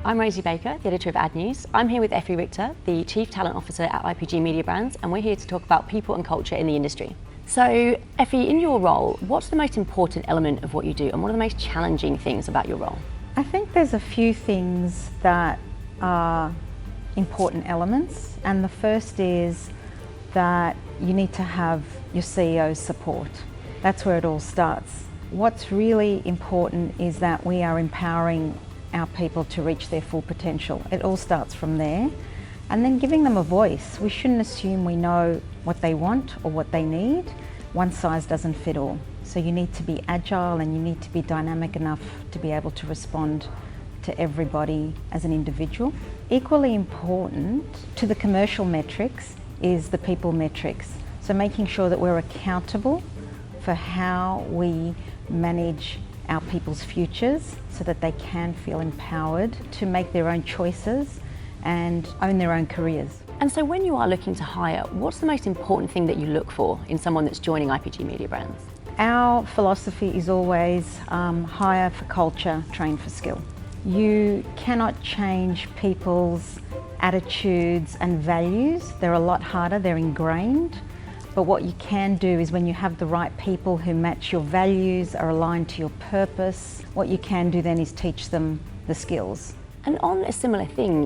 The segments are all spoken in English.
I'm Rosie Baker, the editor of AdNews. I'm here with Efi Richter, the Chief Talent Officer at IPG Mediabrands, and we're here to talk about people and culture in the industry. So, Efi, in your role, what's the most important element of what you do, and what are the most challenging things about your role? I think there's a few things that are important elements, and the first is that you need to have your CEO's support. That's where it all starts. What's really important is that we are empowering our people to reach their full potential. It all starts from there. And then giving them a voice. We shouldn't assume we know what they want or what they need. One size doesn't fit all. So you need to be agile and you need to be dynamic enough to be able to respond to everybody as an individual. Equally important to the commercial metrics is the people metrics. So making sure that we're accountable for how we manage our people's futures so that they can feel empowered to make their own choices and own their own careers. And so when you are looking to hire, what's the most important thing that you look for in someone that's joining IPG Mediabrands? Our philosophy is always hire for culture, train for skill. You cannot change people's attitudes and values. They're a lot harder, they're ingrained. But what you can do is when you have the right people who match your values, are aligned to your purpose, what you can do then is teach them the skills. And on a similar thing,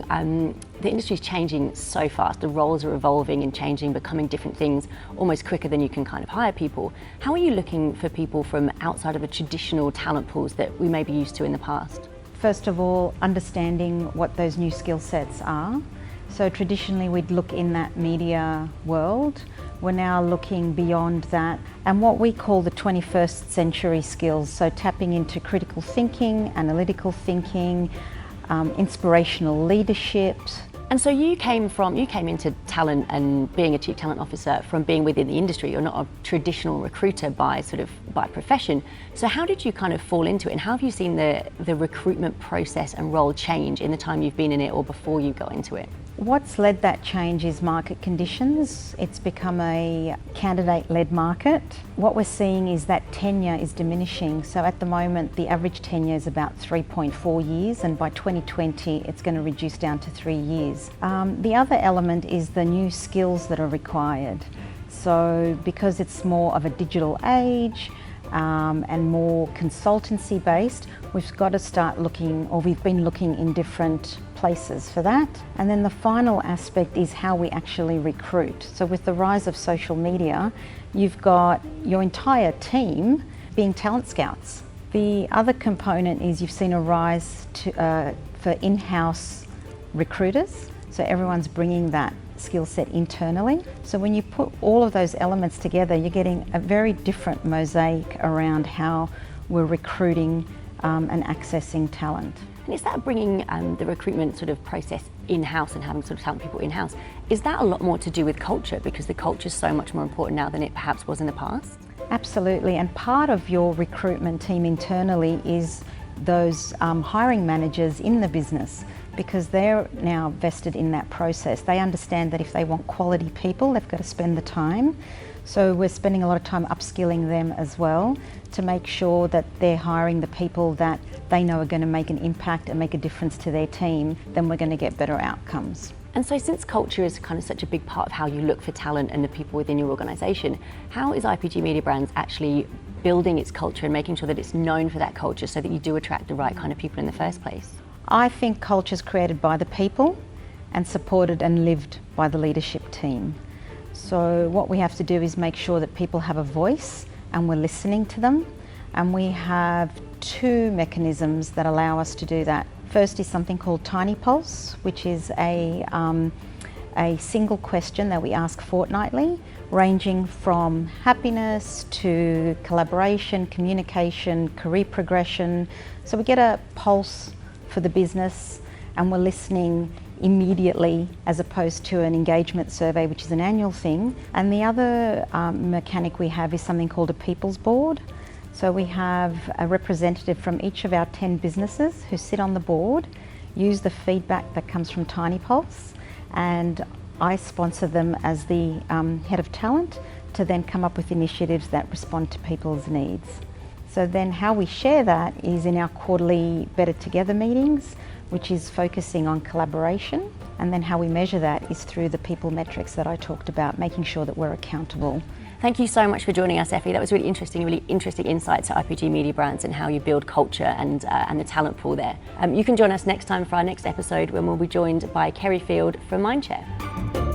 the industry is changing so fast. The roles are evolving and changing, becoming different things almost quicker than you can kind of hire people. How are you looking for people from outside of the traditional talent pools that we may be used to in the past? First of all, understanding what those new skill sets are. So traditionally we'd look in that media world. We're now looking beyond that and what we call the 21st century skills. So tapping into critical thinking, analytical thinking, inspirational leadership. And so you came into talent and being a chief talent officer from being within the industry. You're not a traditional recruiter by profession. So how did you kind of fall into it, and how have you seen the recruitment process and role change in the time you've been in it or before you got into it? What's led that change is market conditions. It's become a candidate-led market. What we're seeing is that tenure is diminishing. So at the moment, the average tenure is about 3.4 years, and by 2020, it's going to reduce down to 3 years. The other element is the new skills that are required. So because it's more of a digital age, and more consultancy based, we've got to start looking, or we've been looking in different places for that. And then the final aspect is how we actually recruit. So with the rise of social media, you've got your entire team being talent scouts. The other component is you've seen a rise for in-house recruiters. So everyone's bringing that skill set internally. So when you put all of those elements together, you're getting a very different mosaic around how we're recruiting and accessing talent. And is that bringing the recruitment sort of process in-house and having sort of talent people in-house, is that a lot more to do with culture, because the culture is so much more important now than it perhaps was in the past? Absolutely, and part of your recruitment team internally is those hiring managers in the business, because they're now vested in that process. They understand that if they want quality people, they've got to spend the time. So we're spending a lot of time upskilling them as well to make sure that they're hiring the people that they know are going to make an impact and make a difference to their team. Then we're going to get better outcomes. And so since culture is kind of such a big part of how you look for talent and the people within your organisation, how is IPG Mediabrands actually building its culture and making sure that it's known for that culture so that you do attract the right kind of people in the first place? I think culture is created by the people and supported and lived by the leadership team. So what we have to do is make sure that people have a voice and we're listening to them. And we have two mechanisms that allow us to do that. First is something called Tiny Pulse, which is a single question that we ask fortnightly, ranging from happiness to collaboration, communication, career progression. So we get a pulse for the business and we're listening immediately as opposed to an engagement survey, which is an annual thing. And the other mechanic we have is something called a people's board. So we have a representative from each of our 10 businesses who sit on the board, use the feedback that comes from Tiny Pulse, and I sponsor them as the head of talent to then come up with initiatives that respond to people's needs. So then how we share that is in our quarterly Better Together meetings, which is focusing on collaboration. And then how we measure that is through the people metrics that I talked about, making sure that we're accountable. Thank you so much for joining us, Efi. That was really interesting insights to IPG Mediabrands and how you build culture and the talent pool there. You can join us next time for our next episode when we'll be joined by Kerry Field from Mindshare.